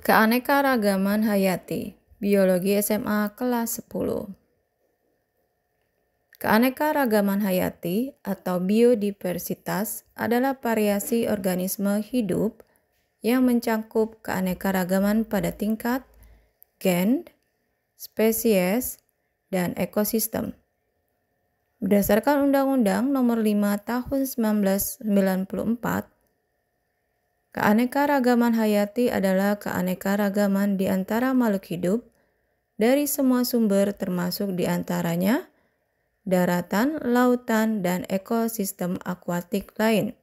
Keanekaragaman hayati, Biologi SMA kelas 10. Keanekaragaman hayati atau biodiversitas adalah variasi organisme hidup yang mencakup keanekaragaman pada tingkat gen, spesies, dan ekosistem. Berdasarkan Undang-Undang Nomor 5 Tahun 1994, keanekaragaman hayati adalah keanekaragaman di antara makhluk hidup dari semua sumber termasuk di antaranya daratan, lautan, dan ekosistem akuatik lain,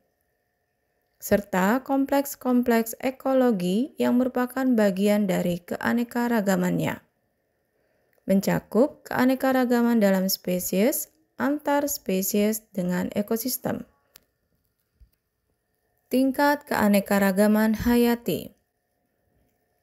serta kompleks-kompleks ekologi yang merupakan bagian dari keanekaragamannya. Mencakup keanekaragaman dalam spesies, antar spesies dengan ekosistem. Tingkat keanekaragaman hayati.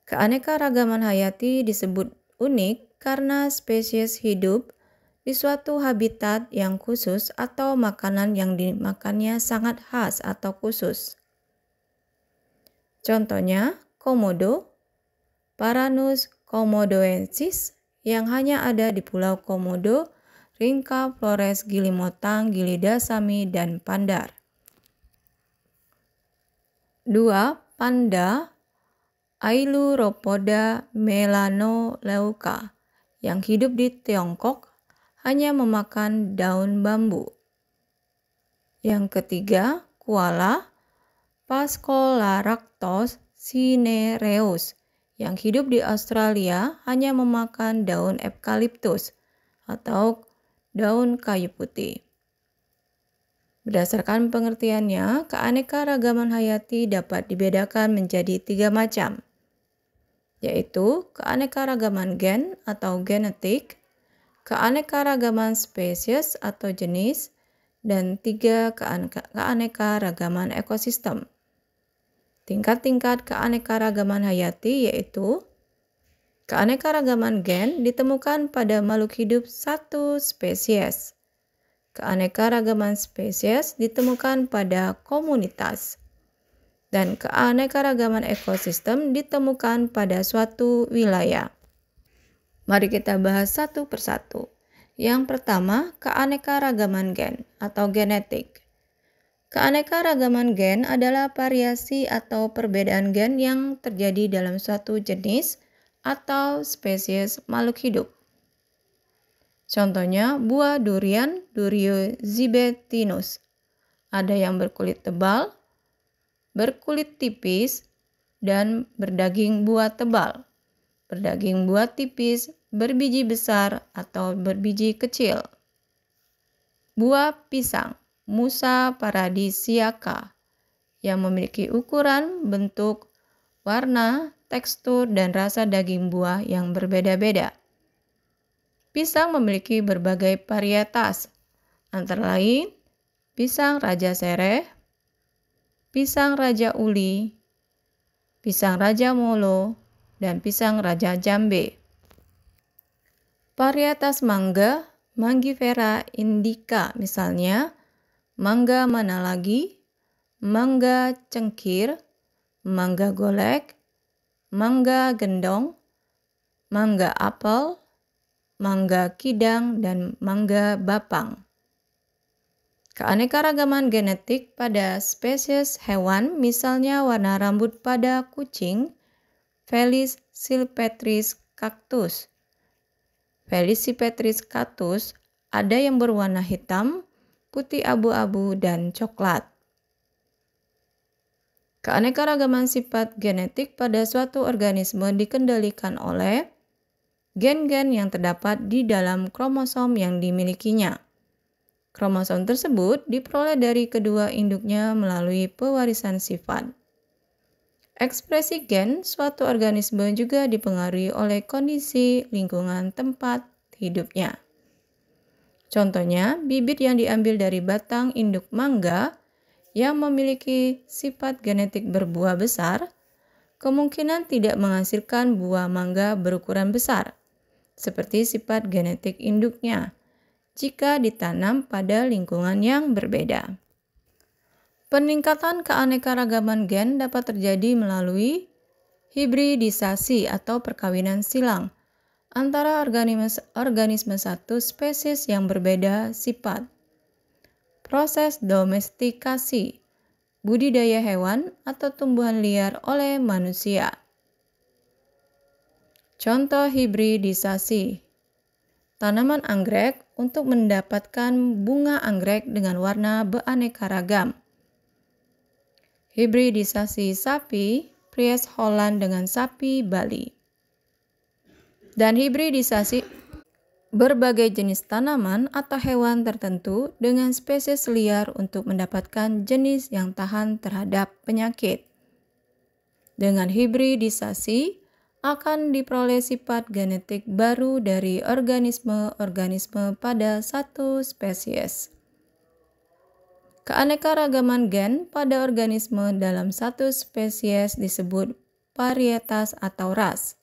Keanekaragaman hayati disebut unik karena spesies hidup di suatu habitat yang khusus atau makanan yang dimakannya sangat khas atau khusus. Contohnya, komodo, Paranus komodoensis yang hanya ada di Pulau Komodo, Ringka, Flores, Gilimotang, Gilida, Sami, dan Pandar. 2. Panda Ailuropoda melanoleuca yang hidup di Tiongkok hanya memakan daun bambu. Yang ketiga, koala Phascolarctos cinereus yang hidup di Australia hanya memakan daun eukaliptus atau daun kayu putih. Berdasarkan pengertiannya, keanekaragaman hayati dapat dibedakan menjadi 3 macam, yaitu keanekaragaman gen atau genetik, keanekaragaman spesies atau jenis, dan 3 keanekaragaman ekosistem. Tingkat-tingkat keanekaragaman hayati yaitu keanekaragaman gen ditemukan pada makhluk hidup satu spesies. Keanekaragaman spesies ditemukan pada komunitas. Dan keanekaragaman ekosistem ditemukan pada suatu wilayah. Mari kita bahas satu persatu. Yang pertama, keanekaragaman gen atau genetik. Keanekaragaman gen adalah variasi atau perbedaan gen yang terjadi dalam suatu jenis atau spesies makhluk hidup. Contohnya, buah durian, Duriozibetinus. Ada yang berkulit tebal, berkulit tipis, dan berdaging buah tebal. Berdaging buah tipis, berbiji besar atau berbiji kecil. Buah pisang, Musa paradisiaca, yang memiliki ukuran, bentuk, warna, tekstur, dan rasa daging buah yang berbeda-beda. Pisang memiliki berbagai varietas, antara lain pisang Raja Sereh, pisang Raja Uli, pisang Raja Molo, dan pisang Raja Jambe. Varietas mangga, Mangifera indica misalnya, mangga mana lagi, mangga cengkir, mangga golek, mangga gendong, mangga apel, mangga kidang, dan mangga bapang. Keanekaragaman genetik pada spesies hewan misalnya warna rambut pada kucing, Felis silvestris cactus. Felis silvestris cactus ada yang berwarna hitam, putih abu-abu, dan coklat. Keanekaragaman sifat genetik pada suatu organisme dikendalikan oleh gen-gen yang terdapat di dalam kromosom yang dimilikinya. Kromosom tersebut diperoleh dari kedua induknya melalui pewarisan sifat. Ekspresi gen suatu organisme juga dipengaruhi oleh kondisi lingkungan tempat hidupnya. Contohnya, bibit yang diambil dari batang induk mangga yang memiliki sifat genetik berbuah besar, kemungkinan tidak menghasilkan buah mangga berukuran besar, seperti sifat genetik induknya, jika ditanam pada lingkungan yang berbeda. Peningkatan keanekaragaman gen dapat terjadi melalui hibridisasi atau perkawinan silang antara organisme satu spesies yang berbeda sifat. Proses domestikasi, budidaya hewan atau tumbuhan liar oleh manusia. Contoh hibridisasi. Tanaman anggrek untuk mendapatkan bunga anggrek dengan warna beraneka ragam. Hibridisasi sapi Fries Holland dengan sapi Bali. Dan hibridisasi berbagai jenis tanaman atau hewan tertentu dengan spesies liar untuk mendapatkan jenis yang tahan terhadap penyakit. Dengan hibridisasi akan diperoleh sifat genetik baru dari organisme-organisme pada satu spesies. Keanekaragaman gen pada organisme dalam satu spesies disebut varietas atau ras.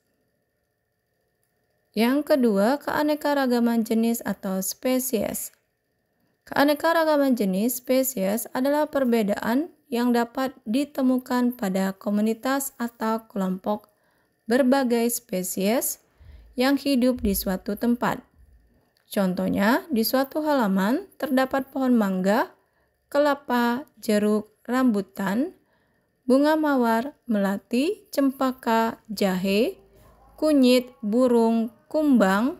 Yang kedua, keanekaragaman jenis atau spesies. Keanekaragaman jenis spesies adalah perbedaan yang dapat ditemukan pada komunitas atau kelompok berbagai spesies yang hidup di suatu tempat. Contohnya, di suatu halaman terdapat pohon mangga, kelapa, jeruk, rambutan, bunga mawar, melati, cempaka, jahe, kunyit, burung, kumbang,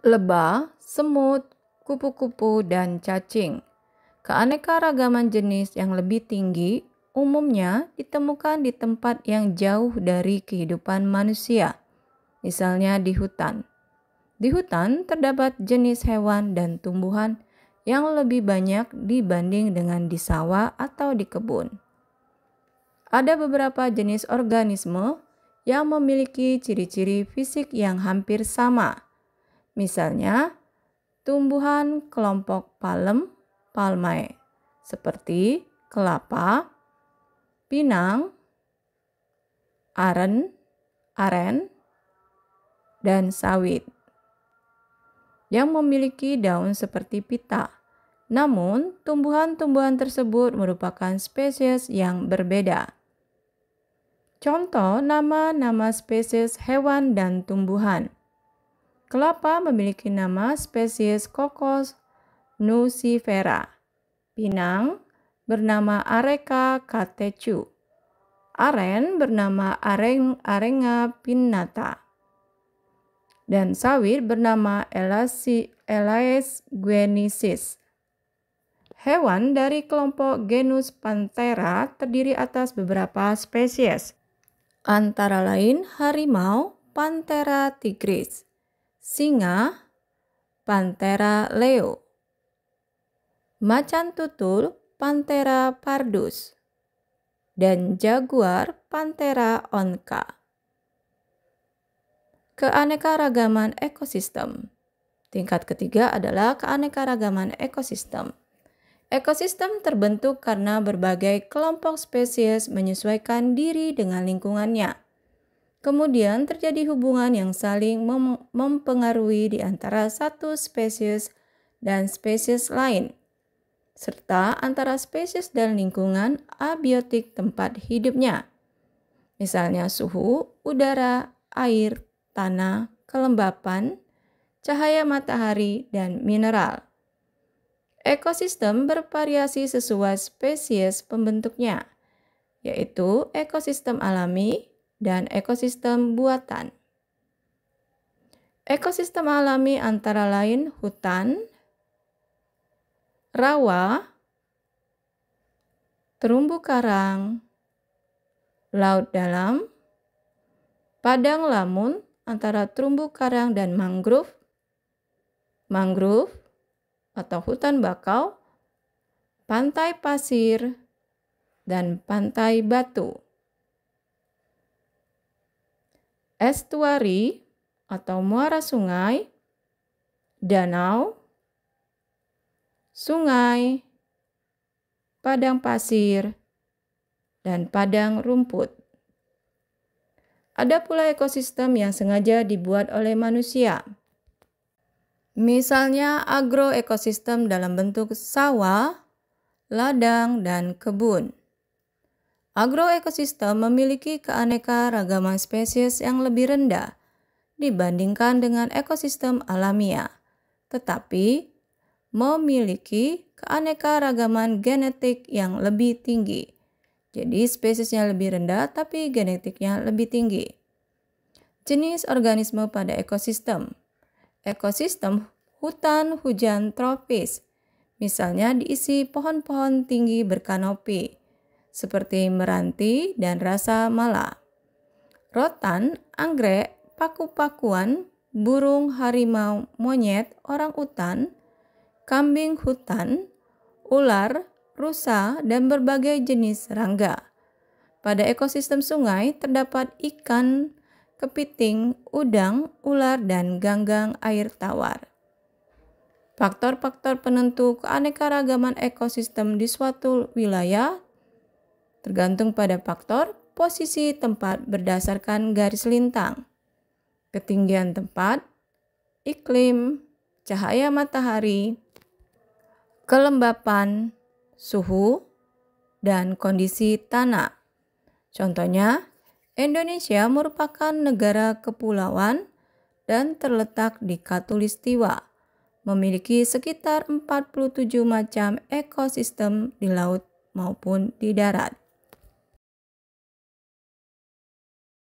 lebah, semut, kupu-kupu, dan cacing. Keanekaragaman jenis yang lebih tinggi umumnya ditemukan di tempat yang jauh dari kehidupan manusia, misalnya di hutan. Di hutan terdapat jenis hewan dan tumbuhan yang lebih banyak dibanding dengan di sawah atau di kebun. Ada beberapa jenis organisme yang memiliki ciri-ciri fisik yang hampir sama. Misalnya, tumbuhan kelompok palmae, seperti kelapa, pinang, aren, dan sawit, yang memiliki daun seperti pita. Namun, tumbuhan-tumbuhan tersebut merupakan spesies yang berbeda. Contoh nama-nama spesies hewan dan tumbuhan. Kelapa memiliki nama spesies Cocos nucifera. Pinang bernama Areca catechu. Aren bernama Arenga pinnata. Dan sawit bernama Elaeis guiensis. Hewan dari kelompok genus Panthera terdiri atas beberapa spesies, antara lain harimau, Panthera tigris, singa, Panthera leo, macan tutul, Panthera pardus, dan jaguar, Panthera onca. Keanekaragaman ekosistem. Tingkat ketiga adalah keanekaragaman ekosistem. Ekosistem terbentuk karena berbagai kelompok spesies menyesuaikan diri dengan lingkungannya. Kemudian terjadi hubungan yang saling mempengaruhi di antara satu spesies dan spesies lain, serta antara spesies dan lingkungan abiotik tempat hidupnya. Misalnya suhu, udara, air, tanah, kelembapan, cahaya matahari, dan mineral. Ekosistem bervariasi sesuai spesies pembentuknya, yaitu ekosistem alami dan ekosistem buatan. Ekosistem alami antara lain hutan, rawa, terumbu karang, laut dalam, padang lamun antara terumbu karang dan mangrove atau hutan bakau, pantai pasir, dan pantai batu. Estuari atau muara sungai, danau, sungai, padang pasir, dan padang rumput. Ada pula ekosistem yang sengaja dibuat oleh manusia. Misalnya agroekosistem dalam bentuk sawah, ladang, dan kebun. Agroekosistem memiliki keanekaragaman spesies yang lebih rendah dibandingkan dengan ekosistem alamiah, tetapi memiliki keanekaragaman genetik yang lebih tinggi. Jadi spesiesnya lebih rendah tapi genetiknya lebih tinggi. Jenis organisme pada ekosistem. Ekosistem hutan hujan tropis, misalnya diisi pohon-pohon tinggi berkanopi, seperti meranti dan rasa mala. Rotan, anggrek, paku-pakuan, burung, harimau, monyet, orang-utan, kambing hutan, ular, rusa, dan berbagai jenis serangga. Pada ekosistem sungai terdapat ikan, kepiting, udang, ular, dan ganggang air tawar. Faktor-faktor penentu keanekaragaman ekosistem di suatu wilayah tergantung pada faktor posisi tempat berdasarkan garis lintang, ketinggian tempat, iklim, cahaya matahari, kelembapan, suhu, dan kondisi tanah. Contohnya, Indonesia merupakan negara kepulauan dan terletak di Khatulistiwa, memiliki sekitar 47 macam ekosistem di laut maupun di darat.